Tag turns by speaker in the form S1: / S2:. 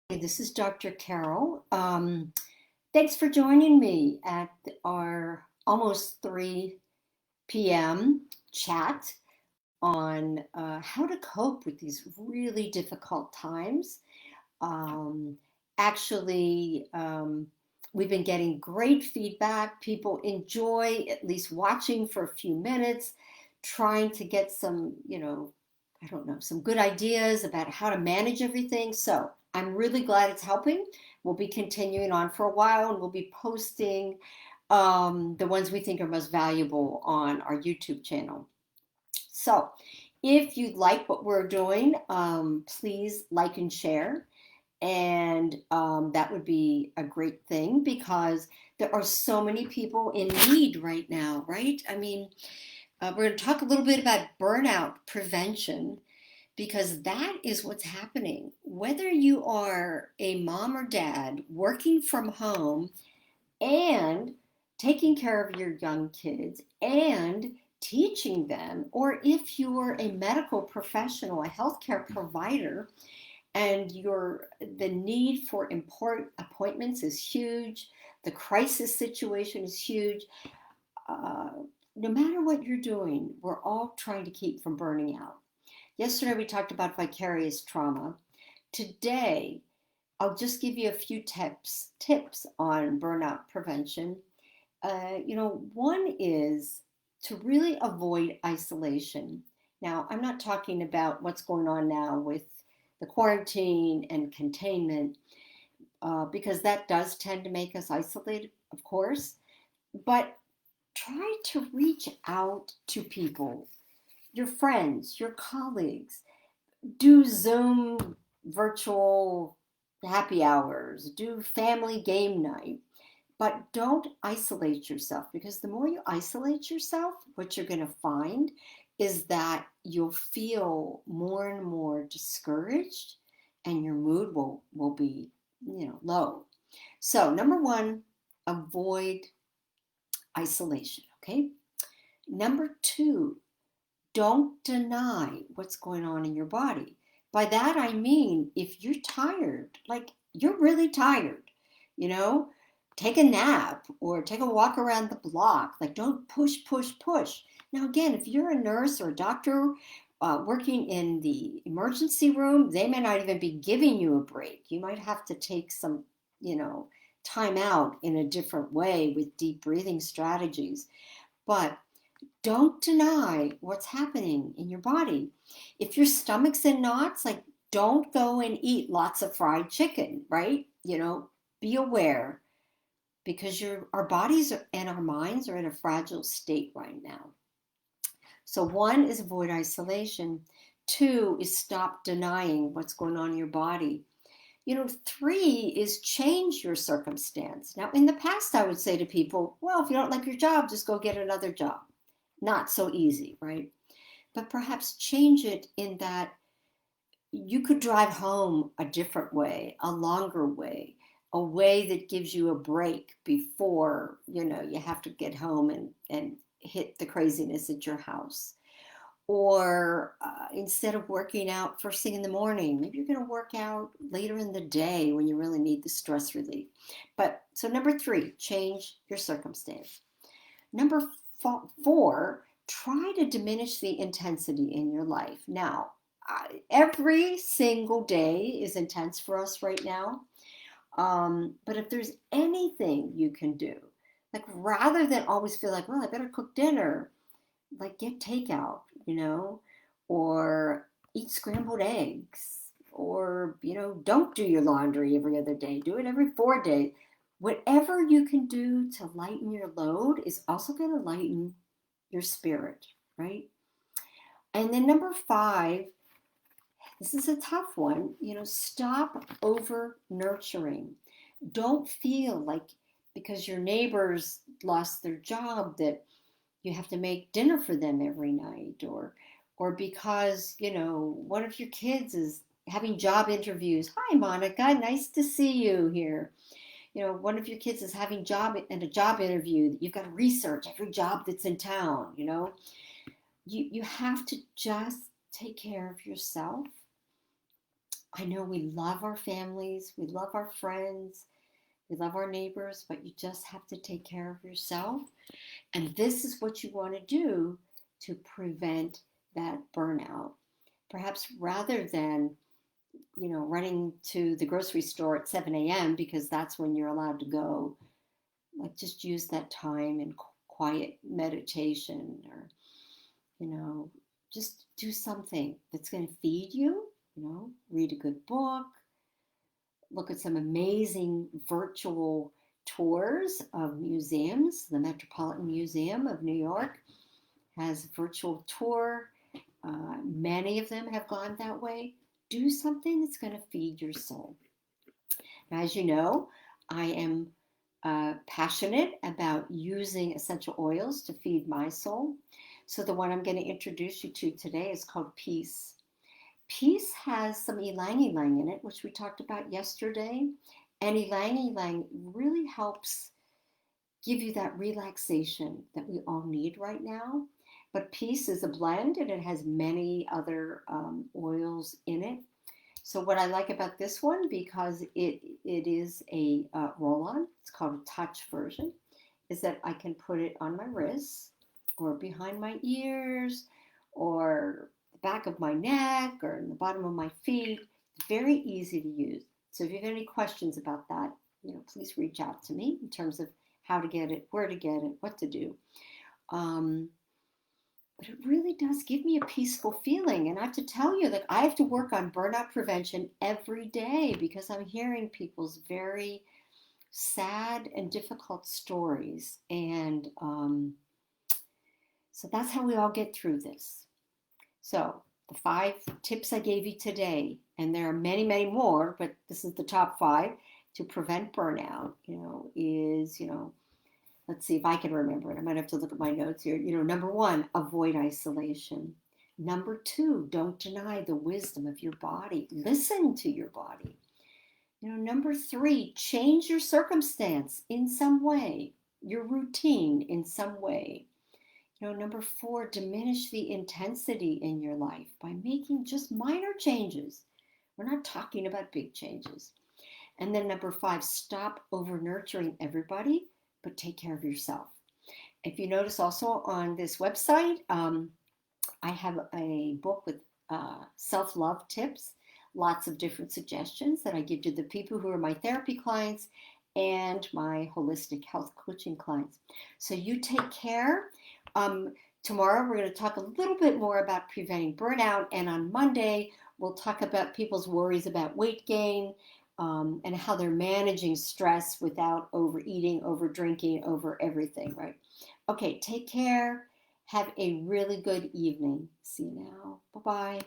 S1: This is Dr. Carole. Thanks for joining me at our almost 3 p.m. chat on how to cope with these really difficult times. Um, actually, we've been getting great feedback. People enjoy at least watching for a few minutes, trying to get some, I don't know, some good ideas about how to manage everything. So I'm really glad it's helping. We'll be continuing on for a while and we'll be posting the ones we think are most valuable on our YouTube channel. So if you like what we're doing, please like and share. And that would be a great thing because there are so many people in need right now, right? We're going to talk a little bit about burnout prevention because that is what's happening. Whether you are a mom or dad working from home and taking care of your young kids and teaching them, or if you're a medical professional, a healthcare provider, and the need for important appointments is huge, the crisis situation is huge. Uh, no matter what you're doing, we're all trying to keep from burning out. Yesterday we talked about vicarious trauma. Today, I'll just give you a few tips on burnout prevention. One is to really avoid isolation. Now, I'm not talking about what's going on now with the quarantine and containment, because that does tend to make us isolated, of course, but try to reach out to people, your friends, your colleagues. Do Zoom virtual happy hours, do family game night, but don't isolate yourself because the more you isolate yourself, what you're going to find is that you'll feel more and more discouraged and your mood will be, low. So, number one, avoid isolation, okay? Number two, don't deny what's going on in your body. By that I mean, if you're tired, like you're really tired, you know, take a nap or take a walk around the block. Like don't push, push, push. Now, again, if you're a nurse or a doctor working in the emergency room, they may not even be giving you a break. You might have to take some, you know, time out in a different way with deep breathing strategies. But don't deny what's happening in your body. If your stomach's in knots, like don't go and eat lots of fried chicken, right? Be aware because our bodies and our minds are in a fragile state right now. So one is avoid isolation. Two is stop denying what's going on in your body. Three is change your circumstance. Now, in the past, I would say to people, well, if you don't like your job, just go get another job. Not so easy, right? But perhaps change it in that you could drive home a different way, a longer way, a way that gives you a break before, you have to get home and hit the craziness at your house. Or instead of working out first thing in the morning, maybe you're going to work out later in the day when you really need the stress relief. But so number three, change your circumstance. Number four, try to diminish the intensity in your life. Now, every single day is intense for us right now. But if there's anything you can do, like rather than always feel like, well, I better cook dinner, like get takeout, or eat scrambled eggs, or, don't do your laundry every other day, do it every 4 days. Whatever you can do to lighten your load is also going to lighten your spirit, right? And then number five, this is a tough one, stop over nurturing. Don't feel like because your neighbors lost their job that you have to make dinner for them every night, or because, one of your kids is having job interviews. Hi, Monica, nice to see you here. One of your kids is having a job interview. You've got to research every job that's in town. You have to just take care of yourself I know we love our families, we love our friends, we love our neighbors, but you just have to take care of yourself. And this is what you want to do to prevent that burnout. Perhaps rather than, running to the grocery store at 7 a.m. because that's when you're allowed to go, like just use that time in quiet meditation or, you know, just do something that's going to feed you, read a good book, look at some amazing virtual tours of museums. The Metropolitan Museum of New York has a virtual tour. Many of them have gone that way. Do something that's going to feed your soul. Now, as you know, I am passionate about using essential oils to feed my soul. So the one I'm going to introduce you to today is called Peace. Peace has some ylang ylang in it, which we talked about yesterday. And ylang ylang really helps give you that relaxation that we all need right now. But Peace is a blend and it has many other oils in it. So what I like about this one, because it is a roll-on, it's called a touch version, is that I can put it on my wrists or behind my ears or the back of my neck or in the bottom of my feet. It's very easy to use. So if you have any questions about that, please reach out to me in terms of how to get it, where to get it, what to do. But it really does give me a peaceful feeling. And I have to tell you, like, I have to work on burnout prevention every day because I'm hearing people's very sad and difficult stories. And so that's how we all get through this. So the 5 tips I gave you today, and there are many, many more, but this is the top 5 to prevent burnout, is, let's see if I can remember it. I might have to look at my notes here. Number 1, avoid isolation. Number 2, don't deny the wisdom of your body. Listen to your body. Number 3, change your circumstance in some way, your routine in some way. Number 4, diminish the intensity in your life by making just minor changes. We're not talking about big changes. And then number 5, stop over nurturing everybody, but take care of yourself. If you notice also on this website, I have a book with self-love tips, lots of different suggestions that I give to the people who are my therapy clients and my holistic health coaching clients. So you take care. Tomorrow we're going to talk a little bit more about preventing burnout, and on Monday we'll talk about people's worries about weight gain, and how they're managing stress without overeating, over drinking, over everything, right? Okay, take care. Have a really good evening. See you now. Bye-bye.